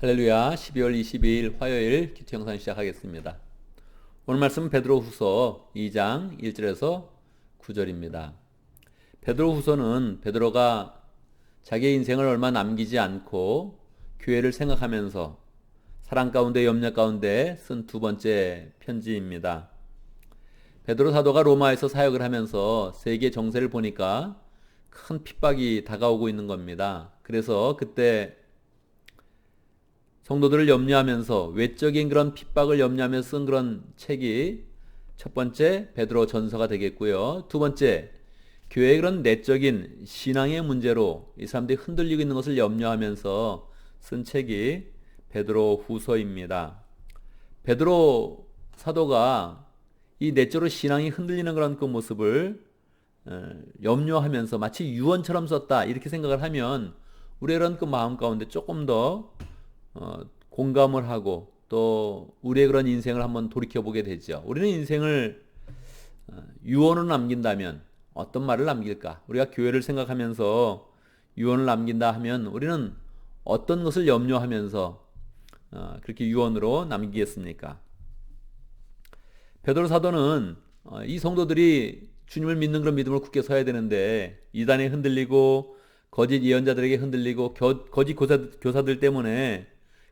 할렐루야. 12월 22일 화요일 기초 영상 시작하겠습니다. 오늘 말씀은 베드로후서 2장 1절에서 9절입니다. 베드로후서는 베드로가 자기의 인생을 얼마 남기지 않고 교회를 생각하면서 사랑 가운데 염려 가운데 쓴 두 번째 편지입니다. 베드로 사도가 로마에서 사역을 하면서 세계 정세를 보니까 큰 핍박이 다가오고 있는 겁니다. 그래서 그때 성도들을 염려하면서 외적인 그런 핍박을 염려하며 쓴 그런 책이 첫 번째 베드로 전서가 되겠고요. 두 번째, 교회의 그런 내적인 신앙의 문제로 이 사람들이 흔들리고 있는 것을 염려하면서 쓴 책이 베드로 후서입니다. 베드로 사도가 이 내적으로 신앙이 흔들리는 그런 그 모습을 염려하면서 마치 유언처럼 썼다 이렇게 생각을 하면 우리의 그런 그 마음 가운데 조금 더 공감을 하고 또 우리의 그런 인생을 한번 돌이켜보게 되죠. 우리는 인생을 유언을 남긴다면 어떤 말을 남길까? 우리가 교회를 생각하면서 유언을 남긴다 하면 우리는 어떤 것을 염려하면서 그렇게 유언으로 남기겠습니까? 베드로 사도는 이 성도들이 주님을 믿는 그런 믿음을 굳게 서야 되는데 이단에 흔들리고 거짓 예언자들에게 흔들리고 거짓 교사들 때문에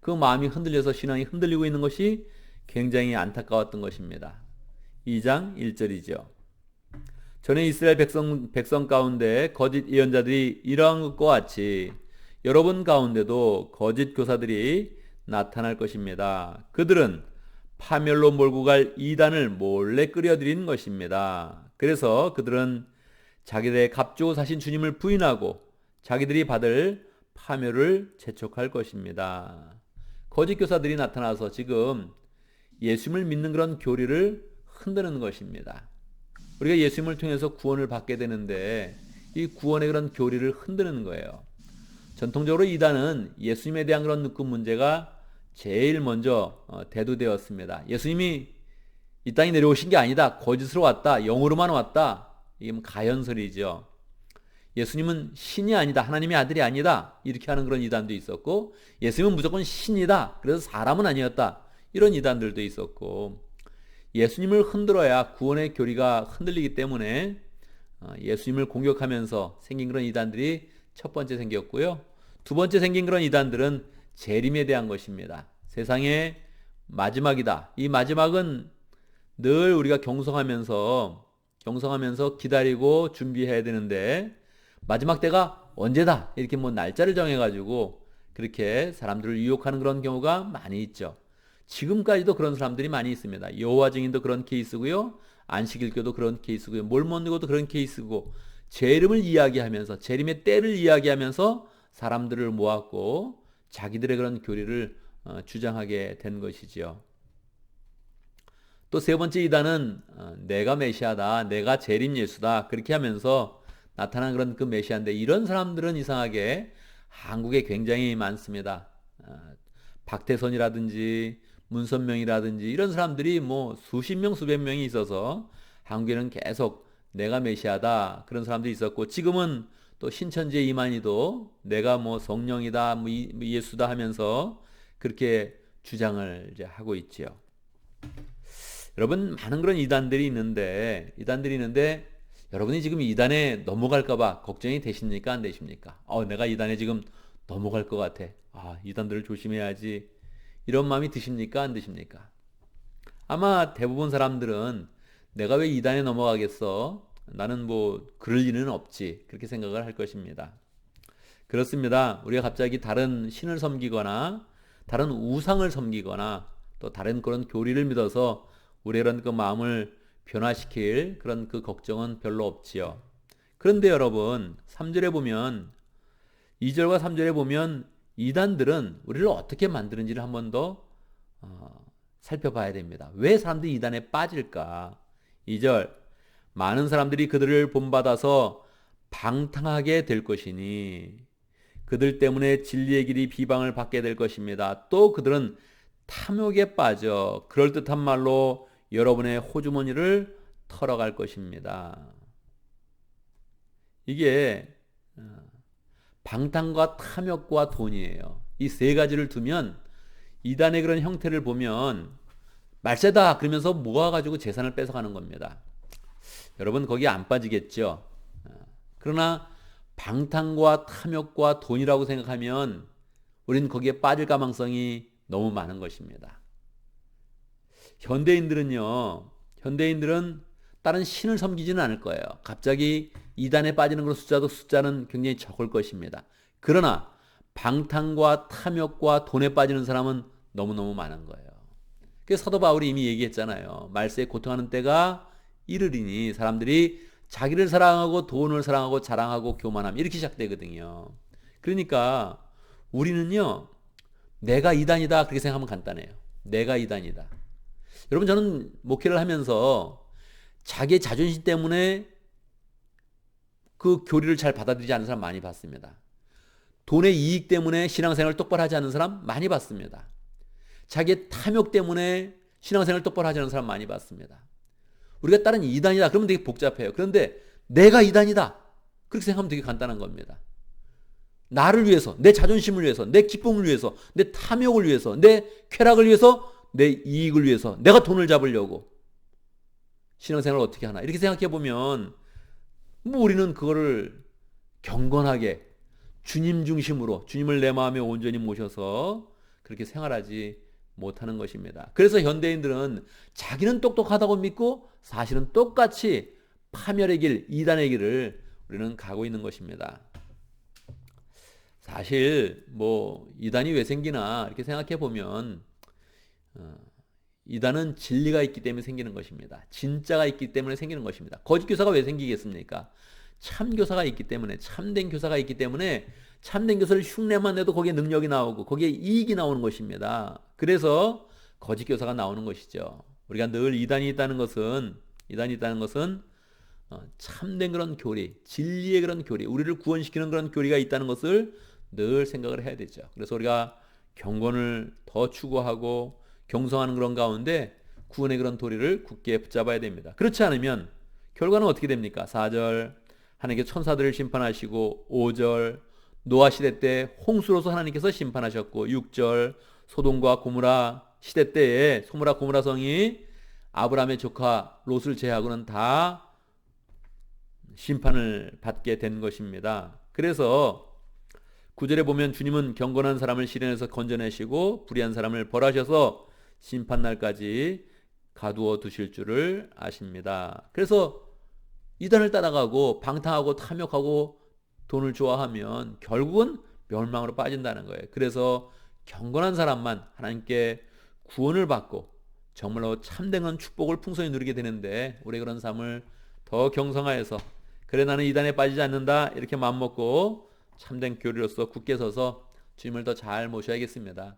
그 마음이 흔들려서 신앙이 흔들리고 있는 것이 굉장히 안타까웠던 것입니다. 2장 1절이죠. 전에 이스라엘 백성 가운데 거짓 예언자들이 이러한 것과 같이 여러분 가운데도 거짓 교사들이 나타날 것입니다. 그들은 파멸로 몰고 갈 이단을 몰래 끌어들이는 것입니다. 그래서 그들은 자기들의 값주고 사신 주님을 부인하고 자기들이 받을 파멸을 재촉할 것입니다. 거짓 교사들이 나타나서 지금 예수님을 믿는 그런 교리를 흔드는 것입니다. 우리가 예수님을 통해서 구원을 받게 되는데 이 구원의 그런 교리를 흔드는 거예요. 전통적으로 이단은 예수님에 대한 그런 느낌 문제가 제일 먼저 대두되었습니다. 예수님이 이 땅에 내려오신 게 아니다. 거짓으로 왔다. 영으로만 왔다. 이게 가연설이죠. 예수님은 신이 아니다. 하나님의 아들이 아니다. 이렇게 하는 그런 이단도 있었고 예수님은 무조건 신이다. 그래서 사람은 아니었다. 이런 이단들도 있었고 예수님을 흔들어야 구원의 교리가 흔들리기 때문에 예수님을 공격하면서 생긴 그런 이단들이 첫 번째 생겼고요. 두 번째 생긴 그런 이단들은 재림에 대한 것입니다. 세상의 마지막이다. 이 마지막은 늘 우리가 경성하면서 기다리고 준비해야 되는데 마지막 때가 언제다 이렇게 날짜를 정해가지고 그렇게 사람들을 유혹하는 그런 경우가 많이 있죠. 지금까지도 그런 사람들이 많이 있습니다. 여호와 증인도 그런 케이스고요. 안식일교도 그런 케이스고요. 몰몬교도 그런 케이스고 재림을 이야기하면서 재림의 때를 이야기하면서 사람들을 모았고 자기들의 그런 교리를 주장하게 된 것이지요. 또 세 번째 이단은 내가 메시아다, 내가 재림 예수다 그렇게 하면서 나타난 그런 그 메시아인데 이런 사람들은 이상하게 한국에 굉장히 많습니다. 박태선이라든지 문선명이라든지 이런 사람들이 수십 명 수백 명이 있어서 한국에는 계속 내가 메시아다 그런 사람들이 있었고 지금은 또 신천지의 이만희도 내가 성령이다 예수다 하면서 그렇게 주장을 이제 하고 있지요. 여러분 많은 그런 이단들이 있는데 여러분이 지금 이단에 넘어갈까봐 걱정이 되십니까? 안 되십니까? 내가 이단에 지금 넘어갈 것 같아. 이단들을 조심해야지. 이런 마음이 드십니까? 안 드십니까? 아마 대부분 사람들은 내가 왜 이단에 넘어가겠어? 나는 그럴 일은 없지. 그렇게 생각을 할 것입니다. 그렇습니다. 우리가 갑자기 다른 신을 섬기거나 다른 우상을 섬기거나 또 다른 그런 교리를 믿어서 우리의 그런 그 마음을 변화시킬 그런 그 걱정은 별로 없지요. 그런데 여러분 3절에 보면 2절과 3절에 보면 이단들은 우리를 어떻게 만드는지를 한 번 더 살펴봐야 됩니다. 왜 사람들이 이단에 빠질까? 2절 많은 사람들이 그들을 본받아서 방탕하게 될 것이니 그들 때문에 진리의 길이 비방을 받게 될 것입니다. 또 그들은 탐욕에 빠져 그럴듯한 말로 여러분의 호주머니를 털어갈 것입니다. 이게 방탕과 탐욕과 돈이에요. 이 세 가지를 두면 이단의 그런 형태를 보면 말세다 그러면서 모아가지고 재산을 뺏어가는 겁니다. 여러분 거기 안 빠지겠죠? 그러나 방탕과 탐욕과 돈이라고 생각하면 우리는 거기에 빠질 가망성이 너무 많은 것입니다. 현대인들은 다른 신을 섬기지는 않을 거예요. 갑자기 이단에 빠지는 그런 숫자는 굉장히 적을 것입니다. 그러나 방탕과 탐욕과 돈에 빠지는 사람은 너무너무 많은 거예요. 그래서 사도 바울이 이미 얘기했잖아요. 말세에 고통하는 때가 이르리니 사람들이 자기를 사랑하고 돈을 사랑하고 자랑하고 교만함 이렇게 시작되거든요. 그러니까 우리는요. 내가 이단이다 그렇게 생각하면 간단해요. 내가 이단이다. 여러분 저는 목회를 하면서 자기의 자존심 때문에 그 교리를 잘 받아들이지 않는 사람 많이 봤습니다. 돈의 이익 때문에 신앙생활을 똑바로 하지 않는 사람 많이 봤습니다. 자기의 탐욕 때문에 신앙생활을 똑바로 하지 않는 사람 많이 봤습니다. 우리가 다른 이단이다 그러면 되게 복잡해요. 그런데 내가 이단이다 그렇게 생각하면 되게 간단한 겁니다. 나를 위해서, 내 자존심을 위해서, 내 기쁨을 위해서, 내 탐욕을 위해서, 내 쾌락을 위해서, 내 이익을 위해서 내가 돈을 잡으려고 신앙생활을 어떻게 하나 이렇게 생각해 보면 우리는 그거를 경건하게 주님 중심으로 주님을 내 마음에 온전히 모셔서 그렇게 생활하지 못하는 것입니다. 그래서 현대인들은 자기는 똑똑하다고 믿고 사실은 똑같이 파멸의 길, 이단의 길을 우리는 가고 있는 것입니다. 사실 이단이 왜 생기나 이렇게 생각해 보면 이단은 진리가 있기 때문에 생기는 것입니다. 진짜가 있기 때문에 생기는 것입니다. 거짓 교사가 왜 생기겠습니까? 참 교사가 있기 때문에 참된 교사가 있기 때문에 참된 교사를 흉내만 내도 거기에 능력이 나오고 거기에 이익이 나오는 것입니다. 그래서 거짓 교사가 나오는 것이죠. 우리가 늘 이단이 있다는 것은 참된 그런 교리, 진리의 그런 교리, 우리를 구원시키는 그런 교리가 있다는 것을 늘 생각을 해야 되죠. 그래서 우리가 경건을 더 추구하고 경성하는 그런 가운데 구원의 그런 도리를 굳게 붙잡아야 됩니다. 그렇지 않으면 결과는 어떻게 됩니까? 4절 하나님께 천사들을 심판하시고 5절 노아 시대 때 홍수로서 하나님께서 심판하셨고 6절 소돔과 고모라 시대 때에 소모라 고모라 성이 아브라함의 조카 롯을 제하고는 다 심판을 받게 된 것입니다. 그래서 9절에 보면 주님은 경건한 사람을 시련에서 건져내시고 불의한 사람을 벌하셔서 심판날까지 가두어 두실 줄을 아십니다. 그래서 이단을 따라가고 방탕하고 탐욕하고 돈을 좋아하면 결국은 멸망으로 빠진다는 거예요. 그래서 경건한 사람만 하나님께 구원을 받고 정말로 참된 축복을 풍성히 누리게 되는데 우리 그런 삶을 더 경성하여서 그래 나는 이단에 빠지지 않는다 이렇게 마음먹고 참된 교리로서 굳게 서서 주님을 더 잘 모셔야겠습니다.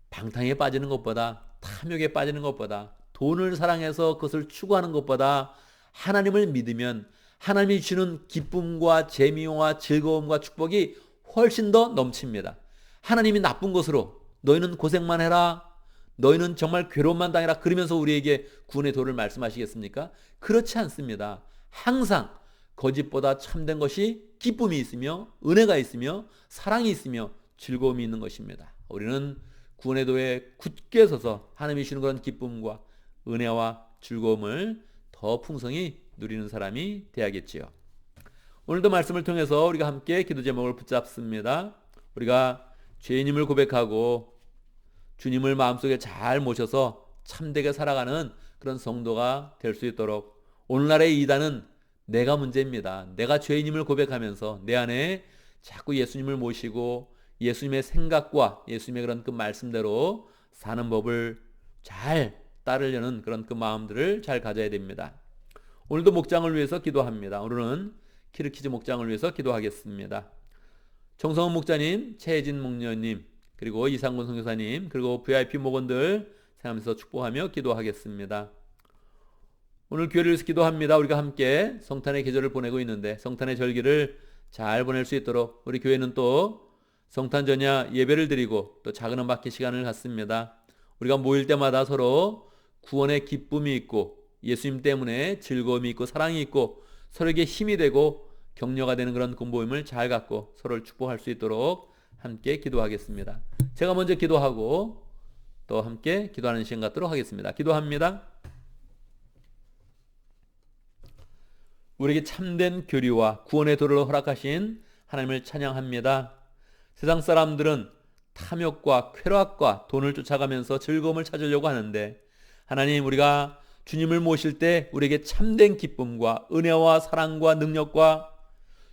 방탕에 빠지는 것보다 탐욕에 빠지는 것보다 돈을 사랑해서 그것을 추구하는 것보다 하나님을 믿으면 하나님이 주는 기쁨과 재미와 즐거움과 축복이 훨씬 더 넘칩니다. 하나님이 나쁜 것으로 너희는 고생만 해라, 너희는 정말 괴로움만 당해라 그러면서 우리에게 구원의 도를 말씀하시겠습니까? 그렇지 않습니다. 항상 거짓보다 참된 것이 기쁨이 있으며 은혜가 있으며 사랑이 있으며 즐거움이 있는 것입니다. 우리는 구원의 도에 굳게 서서 하나님이 주시는 그런 기쁨과 은혜와 즐거움을 더 풍성히 누리는 사람이 되야겠지요. 오늘도 말씀을 통해서 우리가 함께 기도 제목을 붙잡습니다. 우리가 죄인임을 고백하고 주님을 마음속에 잘 모셔서 참되게 살아가는 그런 성도가 될 수 있도록 오늘날의 이단은 내가 문제입니다. 내가 죄인임을 고백하면서 내 안에 자꾸 예수님을 모시고 예수님의 생각과 예수님의 그런 그 말씀대로 사는 법을 잘 따르려는 그런 그 마음들을 잘 가져야 됩니다. 오늘도 목장을 위해서 기도합니다. 오늘은 키르키즈 목장을 위해서 기도하겠습니다. 정성훈 목자님, 최혜진 목녀님, 그리고 이상군 선교사님, 그리고 VIP 목원들 생각하면서 축복하며 기도하겠습니다. 오늘 교회를 위해서 기도합니다. 우리가 함께 성탄의 계절을 보내고 있는데 성탄의 절기를 잘 보낼 수 있도록 우리 교회는 또 성탄 전야 예배를 드리고 또 작은 음악회 시간을 갖습니다. 우리가 모일 때마다 서로 구원의 기쁨이 있고 예수님 때문에 즐거움이 있고 사랑이 있고 서로에게 힘이 되고 격려가 되는 그런 모임을 잘 갖고 서로를 축복할 수 있도록 함께 기도하겠습니다. 제가 먼저 기도하고 또 함께 기도하는 시간 갖도록 하겠습니다. 기도합니다. 우리에게 참된 교리와 구원의 도를 허락하신 하나님을 찬양합니다. 세상 사람들은 탐욕과 쾌락과 돈을 쫓아가면서 즐거움을 찾으려고 하는데, 하나님, 우리가 주님을 모실 때 우리에게 참된 기쁨과 은혜와 사랑과 능력과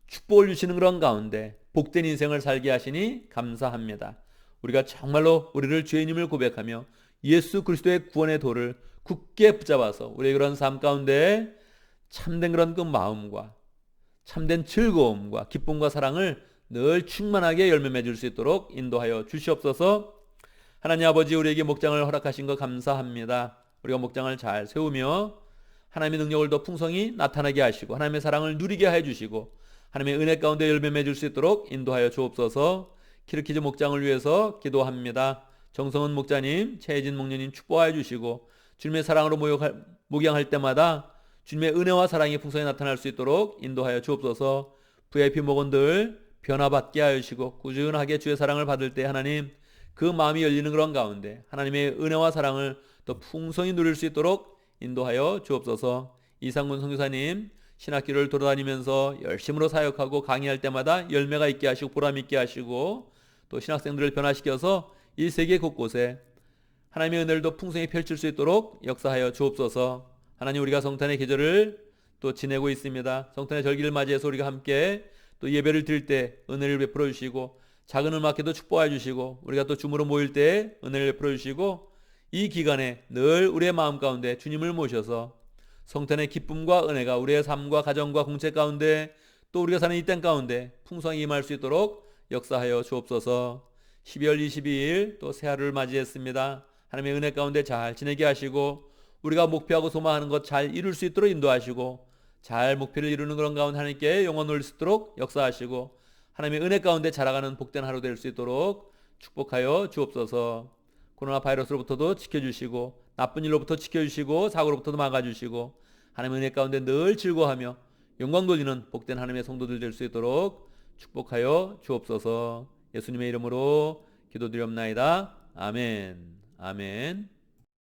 축복을 주시는 그런 가운데 복된 인생을 살게 하시니 감사합니다. 우리가 정말로 우리를 죄인임을 고백하며 예수 그리스도의 구원의 도를 굳게 붙잡아서 우리의 그런 삶 가운데 참된 그런 그 마음과 참된 즐거움과 기쁨과 사랑을 늘 충만하게 열매 맺을 수 있도록 인도하여 주시옵소서. 하나님 아버지, 우리에게 목장을 허락하신 것 감사합니다. 우리가 목장을 잘 세우며 하나님의 능력을 더 풍성히 나타나게 하시고 하나님의 사랑을 누리게 해 주시고 하나님의 은혜 가운데 열매 맺을 수 있도록 인도하여 주옵소서. 키르키즈 목장을 위해서 기도합니다. 정성은 목자님, 최혜진 목녀님 축복하여 주시고 주님의 사랑으로 목양할 때마다 주님의 은혜와 사랑이 풍성히 나타날 수 있도록 인도하여 주옵소서. VIP 목원들 변화받게 하시고 꾸준하게 주의 사랑을 받을 때 하나님 그 마음이 열리는 그런 가운데 하나님의 은혜와 사랑을 더 풍성히 누릴 수 있도록 인도하여 주옵소서. 이상군 선교사님 신학교를 돌아다니면서 열심으로 사역하고 강의할 때마다 열매가 있게 하시고 보람 있게 하시고 또 신학생들을 변화시켜서 이 세계 곳곳에 하나님의 은혜를 더 풍성히 펼칠 수 있도록 역사하여 주옵소서. 하나님, 우리가 성탄의 계절을 또 지내고 있습니다. 성탄의 절기를 맞이해서 우리가 함께 또 예배를 드릴 때 은혜를 베풀어 주시고 작은 음악회도 축복해 주시고 우리가 또 줌으로 모일 때 은혜를 베풀어 주시고 이 기간에 늘 우리의 마음 가운데 주님을 모셔서 성탄의 기쁨과 은혜가 우리의 삶과 가정과 공체 가운데 또 우리가 사는 이 땅 가운데 풍성히 임할 수 있도록 역사하여 주옵소서. 12월 22일 또 새하루를 맞이했습니다. 하나님의 은혜 가운데 잘 지내게 하시고 우리가 목표하고 소망하는 것 잘 이룰 수 있도록 인도하시고 잘 목표를 이루는 그런 가운데 하나님께 영광 올릴 수 있도록 역사하시고 하나님의 은혜 가운데 자라가는 복된 하루 될 수 있도록 축복하여 주옵소서. 코로나 바이러스로부터도 지켜주시고 나쁜 일로부터 지켜주시고 사고로부터도 막아주시고 하나님의 은혜 가운데 늘 즐거워하며 영광 돌리는 복된 하나님의 성도들 될 수 있도록 축복하여 주옵소서. 예수님의 이름으로 기도드리옵나이다. 아멘. 아멘.